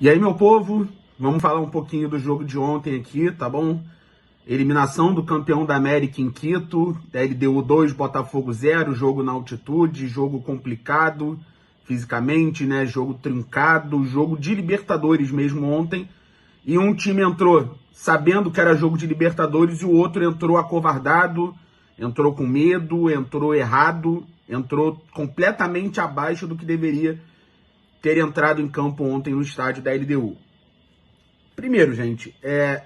E aí, meu povo, vamos falar um pouquinho do jogo de ontem aqui, tá bom? Eliminação do campeão da América em Quito, LDU 2, Botafogo 0, jogo na altitude, jogo complicado fisicamente, né? Jogo trincado, jogo de Libertadores mesmo ontem. E um time entrou sabendo que era jogo de Libertadores e o outro entrou acovardado, entrou com medo, entrou errado, entrou completamente abaixo do que deveria ter entrado em campo ontem no estádio da LDU. Primeiro, gente,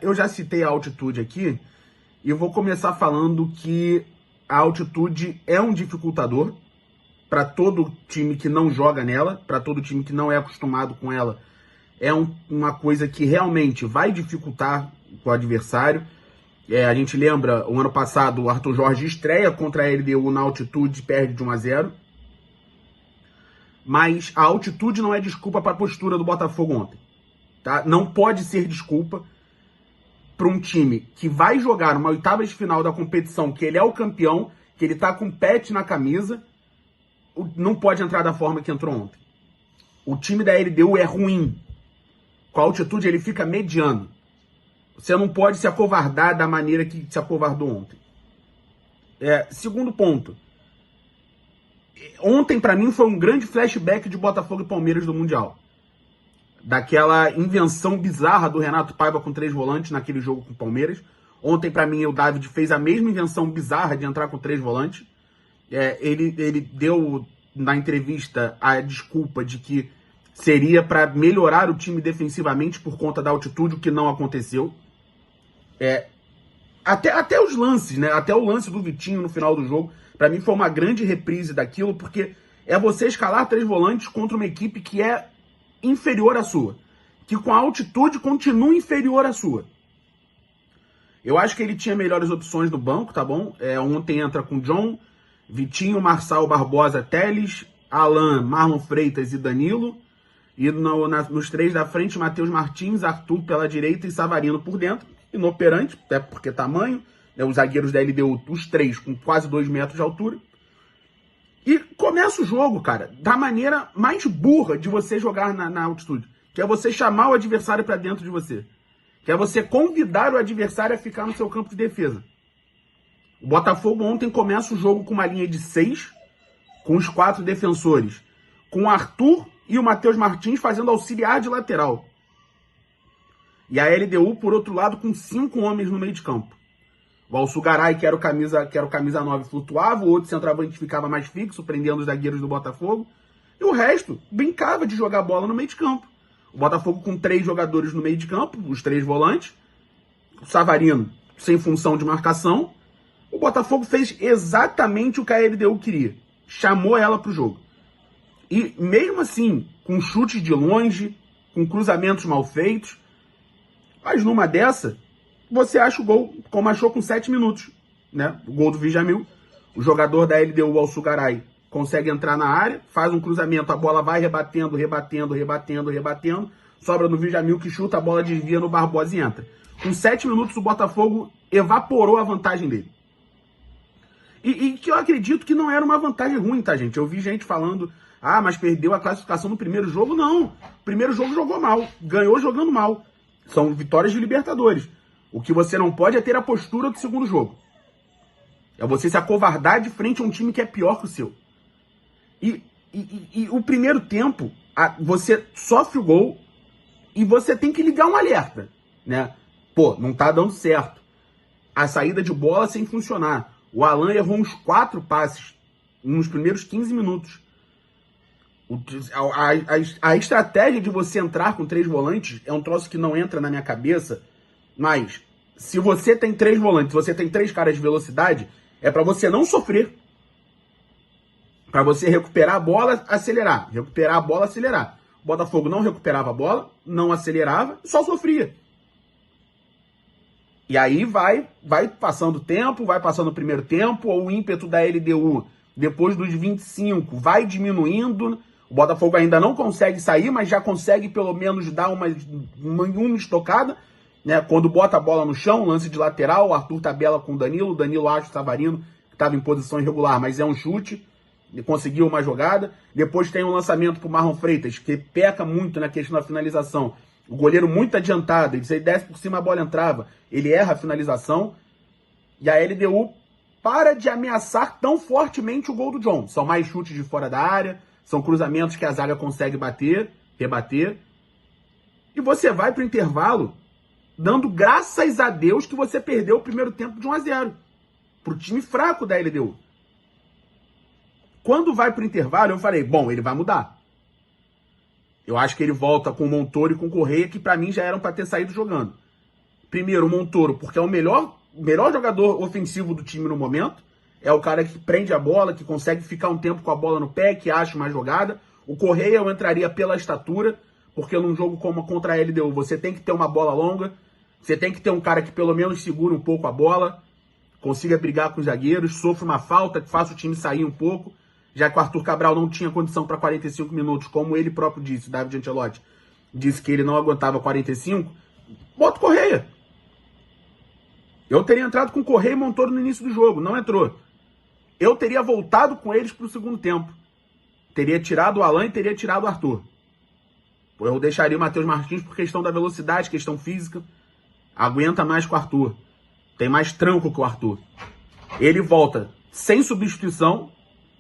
eu já citei a altitude aqui e eu vou começar falando que a altitude é um dificultador para todo time que não joga nela, para todo time que não é acostumado com ela. É uma coisa que realmente vai dificultar o adversário. A gente lembra, o ano passado, o Arthur Jorge estreia contra a LDU na altitude e perde de 1-0. Mas a altitude não é desculpa para a postura do Botafogo ontem. Tá? Não pode ser desculpa para um time que vai jogar uma oitava de final da competição, que ele é o campeão, que ele tá com pet na camisa, não pode entrar da forma que entrou ontem. O time da LDU é ruim. Com a altitude ele fica mediano. Você não pode se acovardar da maneira que se acovardou ontem. Segundo ponto. Ontem, para mim, foi um grande flashback de Botafogo e Palmeiras do Mundial. Daquela invenção bizarra do Renato Paiva com 3 volantes naquele jogo com o Palmeiras. Ontem, para mim, o David fez a mesma invenção bizarra de entrar com 3 volantes. Ele deu na entrevista a desculpa de que seria para melhorar o time defensivamente por conta da altitude, o que não aconteceu. Até os lances, né? Até o lance do Vitinho no final do jogo, para mim foi uma grande reprise daquilo, porque é você escalar 3 volantes contra uma equipe que é inferior à sua, que com a altitude continua inferior à sua. Eu acho que ele tinha melhores opções no banco, tá bom? Ontem entra com John, Vitinho, Marçal, Barbosa, Teles, Alan, Marlon Freitas e Danilo. E nos 3 da frente, Matheus Martins, Arthur pela direita e Savarino por dentro. Inoperante, até porque tamanho. Os zagueiros da LDU, os 3 com quase 2 metros de altura. E começa o jogo, cara, da maneira mais burra de você jogar na altitude. Que é você chamar o adversário para dentro de você. Que é você convidar o adversário a ficar no seu campo de defesa. O Botafogo ontem começa o jogo com uma linha de 6, com os 4 defensores. Com o Arthur e o Matheus Martins fazendo auxiliar de lateral. E a LDU, por outro lado, com 5 homens no meio de campo. O Alçugaray, que era o camisa 9, flutuava, o outro centroavante ficava mais fixo, prendendo os zagueiros do Botafogo. E o resto brincava de jogar bola no meio de campo. O Botafogo com 3 jogadores no meio de campo, os 3 volantes. O Savarino sem função de marcação. O Botafogo fez exatamente o que a LDU queria. Chamou ela para o jogo. E mesmo assim, com chutes de longe, com cruzamentos mal feitos, mas numa dessa, você acha o gol, como achou com 7 minutos, né? O gol do Djamil. O jogador da LDU, o Alçugaray, consegue entrar na área, faz um cruzamento, a bola vai rebatendo, sobra no Djamil que chuta, a bola desvia no Barbosa e entra. Com 7 minutos, o Botafogo evaporou a vantagem dele. E que eu acredito que não era uma vantagem ruim, tá, gente? Eu vi gente falando, mas perdeu a classificação no primeiro jogo. Não, o primeiro jogo jogou mal, ganhou jogando mal. São vitórias de Libertadores. O que você não pode é ter a postura do segundo jogo. É você se acovardar de frente a um time que é pior que o seu. E o primeiro tempo, você sofre o gol e você tem que ligar um alerta, né? Pô, não tá dando certo. A saída de bola sem funcionar. O Alan errou uns 4 passes nos primeiros 15 minutos. A estratégia de você entrar com 3 volantes é um troço que não entra na minha cabeça, mas se você tem 3 volantes, você tem 3 caras de velocidade, é para você não sofrer. Para você recuperar a bola, acelerar. Recuperar a bola, acelerar. O Botafogo não recuperava a bola, não acelerava, só sofria. E aí vai passando o tempo, vai passando o primeiro tempo, o ímpeto da LDU, depois dos 25, vai diminuindo. O Botafogo ainda não consegue sair, mas já consegue pelo menos dar uma estocada, né? Quando bota a bola no chão, lance de lateral, o Arthur tabela com o Danilo acha o Savarino, que estava em posição irregular, mas é um chute. Ele conseguiu uma jogada. Depois tem um lançamento pro Marlon Freitas, que peca muito na questão da finalização. O goleiro muito adiantado, ele desce por cima, a bola entrava. Ele erra a finalização. E a LDU para de ameaçar tão fortemente o gol do John. São mais chutes de fora da área, são cruzamentos que a zaga consegue rebater. E você vai pro intervalo dando graças a Deus que você perdeu o primeiro tempo de 1-0 pro time fraco da LDU. Quando vai pro intervalo, eu falei, bom, ele vai mudar. Eu acho que ele volta com o Montoro e com o Correia, que pra mim já eram pra ter saído jogando. Primeiro, o Montoro, porque é o melhor jogador ofensivo do time no momento. É o cara que prende a bola, que consegue ficar um tempo com a bola no pé, que acha uma jogada. O Correia eu entraria pela estatura, porque num jogo como contra a LDU, você tem que ter uma bola longa, você tem que ter um cara que pelo menos segure um pouco a bola, consiga brigar com os zagueiros, sofra uma falta, que faça o time sair um pouco, já que o Arthur Cabral não tinha condição para 45 minutos, como ele próprio disse, o David Ancelotti disse que ele não aguentava 45, bota o Correia. Eu teria entrado com o Correia e Montoro no início do jogo, não entrou. Eu teria voltado com eles para o segundo tempo. Teria tirado o Alan e teria tirado o Arthur. Eu deixaria o Matheus Martins por questão da velocidade, questão física. Aguenta mais que o Arthur. Tem mais tranco que o Arthur. Ele volta sem substituição.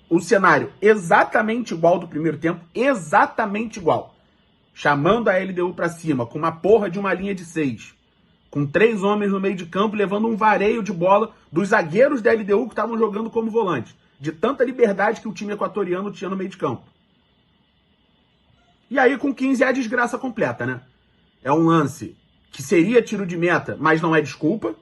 O cenário exatamente igual do primeiro tempo. Exatamente igual. Chamando a LDU para cima, com uma porra de uma linha de 6. Com 3 homens no meio de campo, levando um vareio de bola dos zagueiros da LDU que estavam jogando como volante. De tanta liberdade que o time equatoriano tinha no meio de campo. E aí, com 15 é a desgraça completa, né? É um lance que seria tiro de meta, mas não é desculpa.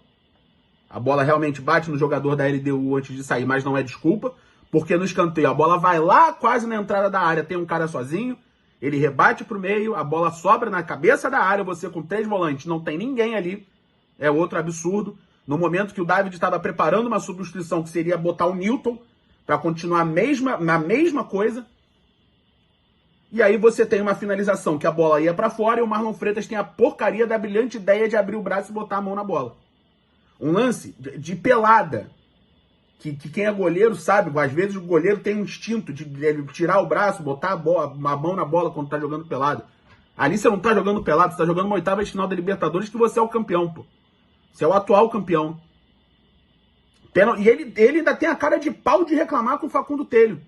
A bola realmente bate no jogador da LDU antes de sair, mas não é desculpa. Porque no escanteio, a bola vai lá quase na entrada da área, tem um cara sozinho. Ele rebate pro meio, a bola sobra na cabeça da área, você com 3 volantes, não tem ninguém ali. É outro absurdo. No momento que o David estava preparando uma substituição, que seria botar o Newton para continuar na mesma coisa. E aí você tem uma finalização que a bola ia para fora e o Marlon Freitas tem a porcaria da brilhante ideia de abrir o braço e botar a mão na bola. Um lance de pelada. Que quem é goleiro sabe, às vezes o goleiro tem um instinto de tirar o braço, botar a mão na bola quando tá jogando pelado. Ali você não tá jogando pelado, você tá jogando uma oitava de final da Libertadores que você é o campeão, pô. Você é o atual campeão. E ele ainda tem a cara de pau de reclamar com o Facundo Telho.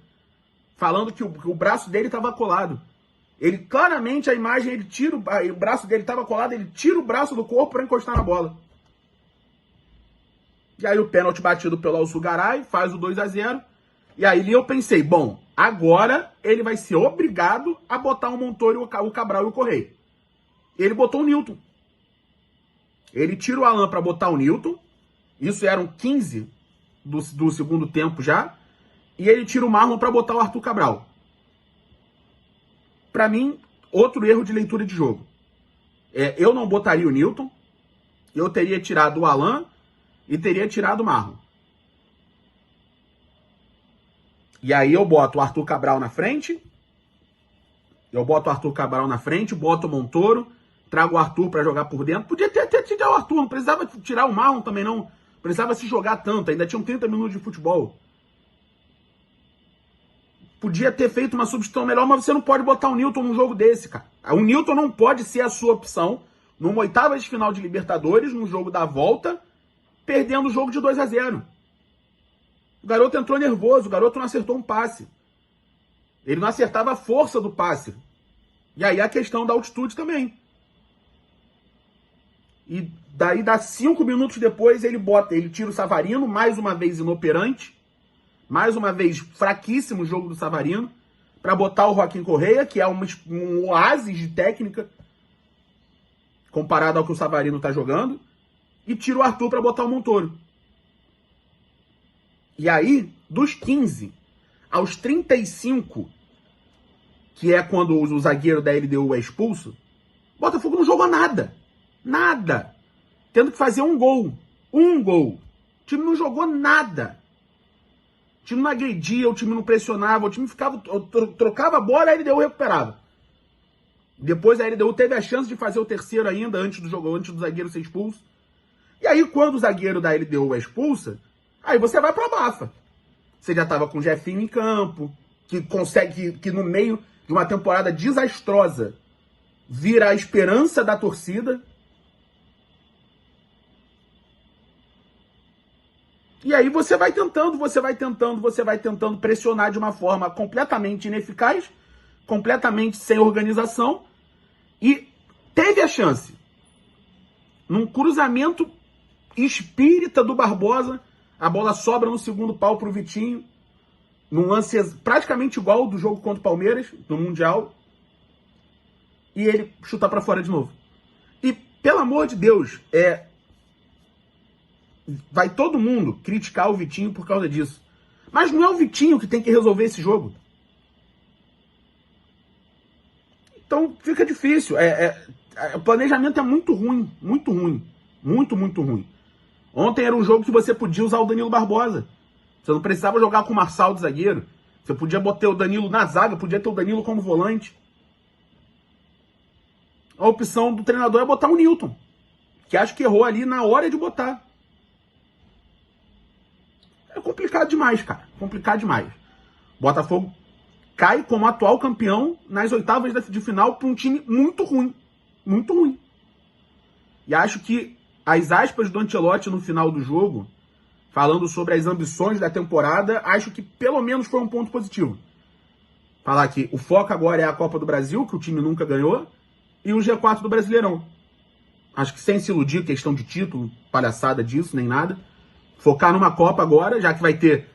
Falando que o braço dele tava colado. Ele, claramente, a imagem, ele tira o braço dele tava colado, ele tira o braço do corpo para encostar na bola. E aí o pênalti batido pelo Alçugaray, faz o 2-0. E aí eu pensei, bom, agora ele vai ser obrigado a botar o Montoro, o Cabral e o Correia. Ele botou o Newton. Ele tira o Alan para botar o Newton. Isso eram 15 do segundo tempo já. E ele tira o Marlon para botar o Arthur Cabral. Para mim, outro erro de leitura de jogo. Eu não botaria o Newton. Eu teria tirado o Alan e teria tirado o Marlon. E aí eu boto o Arthur Cabral na frente. Boto o Montoro. Trago o Arthur para jogar por dentro. Podia ter tirado o Arthur. Não precisava tirar o Marlon também, não. Precisava se jogar tanto. Ainda tinham 30 minutos de futebol. Podia ter feito uma substituição melhor, mas você não pode botar o Newton num jogo desse, cara. O Newton não pode ser a sua opção numa oitava de final de Libertadores, num jogo da volta, perdendo o jogo de 2-0. O garoto entrou nervoso, o garoto não acertou um passe. Ele não acertava a força do passe. E aí a questão da altitude também. E daí, 5 minutos depois, ele tira o Savarino, mais uma vez inoperante. Mais uma vez, fraquíssimo o jogo do Savarino, para botar o Joaquim Correia, que é um oásis de técnica, comparado ao que o Savarino tá jogando, e tira o Arthur para botar o Montoro. E aí, dos 15 aos 35, que é quando o zagueiro da LDU é expulso, Botafogo não jogou nada. Nada. Tendo que fazer um gol. O time não jogou nada. O time não agredia, o time não pressionava, o time trocava a bola e a LDU recuperava. Depois a LDU teve a chance de fazer o terceiro ainda, antes do zagueiro ser expulso. E aí, quando o zagueiro da LDU é expulsa, aí você vai pra Bafa. Você já estava com o Jefinho em campo, que consegue, que no meio de uma temporada desastrosa, vira a esperança da torcida. E aí você vai tentando pressionar de uma forma completamente ineficaz, completamente sem organização, e teve a chance. Num cruzamento espírita do Barbosa, a bola sobra no segundo pau pro Vitinho, num lance praticamente igual ao do jogo contra o Palmeiras, no Mundial, e ele chuta para fora de novo. E, pelo amor de Deus, vai todo mundo criticar o Vitinho por causa disso. Mas não é o Vitinho que tem que resolver esse jogo. Então fica difícil. O planejamento é muito ruim. Muito ruim. Muito, muito ruim. Ontem era um jogo que você podia usar o Danilo Barbosa. Você não precisava jogar com o Marçal de zagueiro. Você podia botar o Danilo na zaga, podia ter o Danilo como volante. A opção do treinador é botar o Nilton, que acho que errou ali na hora de botar. É complicado demais, cara. Complicado demais. Botafogo cai como atual campeão nas oitavas de final para um time muito ruim. Muito ruim. E acho que as aspas do Ancelotti no final do jogo, falando sobre as ambições da temporada, acho que pelo menos foi um ponto positivo. Falar que o foco agora é a Copa do Brasil, que o time nunca ganhou, e o G4 do Brasileirão. Acho que sem se iludir, questão de título, palhaçada disso, nem nada. Focar numa Copa agora, já que vai ter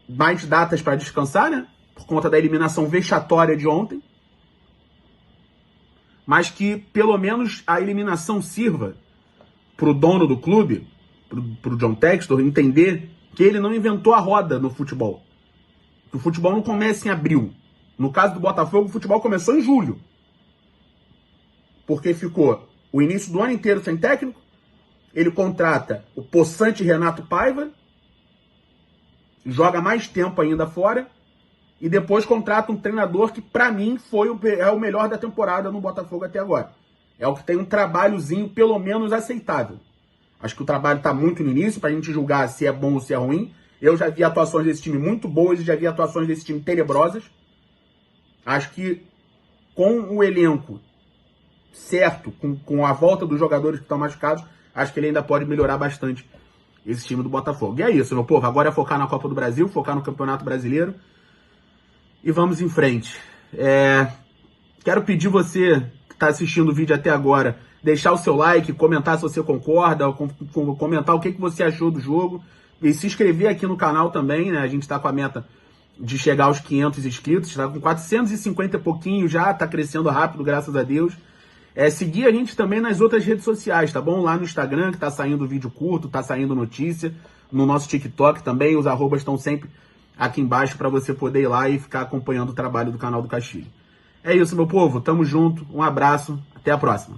mais datas para descansar, né? Por conta da eliminação vexatória de ontem. Mas que pelo menos a eliminação sirva pro dono do clube, pro John Textor, entender que ele não inventou a roda no futebol. Que o futebol não começa em abril. No caso do Botafogo, o futebol começou em julho. Porque ficou o início do ano inteiro sem técnico. Ele contrata o possante Renato Paiva, joga mais tempo ainda fora, e depois contrata um treinador que, pra mim, é o melhor da temporada no Botafogo até agora. É o que tem um trabalhozinho, pelo menos, aceitável. Acho que o trabalho tá muito no início, pra gente julgar se é bom ou se é ruim. Eu já vi atuações desse time muito boas e já vi atuações desse time tenebrosas. Acho que com o elenco certo, com a volta dos jogadores que estão machucados, acho que ele ainda pode melhorar bastante esse time do Botafogo. E é isso, meu povo. Agora é focar na Copa do Brasil, focar no Campeonato Brasileiro. E vamos em frente. Quero pedir você que está assistindo o vídeo até agora, deixar o seu like, comentar se você concorda, comentar o que você achou do jogo. E se inscrever aqui no canal também, né? A gente está com a meta de chegar aos 500 inscritos. Está com 450 e pouquinho já, está crescendo rápido, graças a Deus. Seguir a gente também nas outras redes sociais, tá bom? Lá no Instagram, que tá saindo vídeo curto, tá saindo notícia. No nosso TikTok também, os arrobas estão sempre aqui embaixo para você poder ir lá e ficar acompanhando o trabalho do canal do Castilho. É isso, meu povo. Tamo junto. Um abraço. Até a próxima.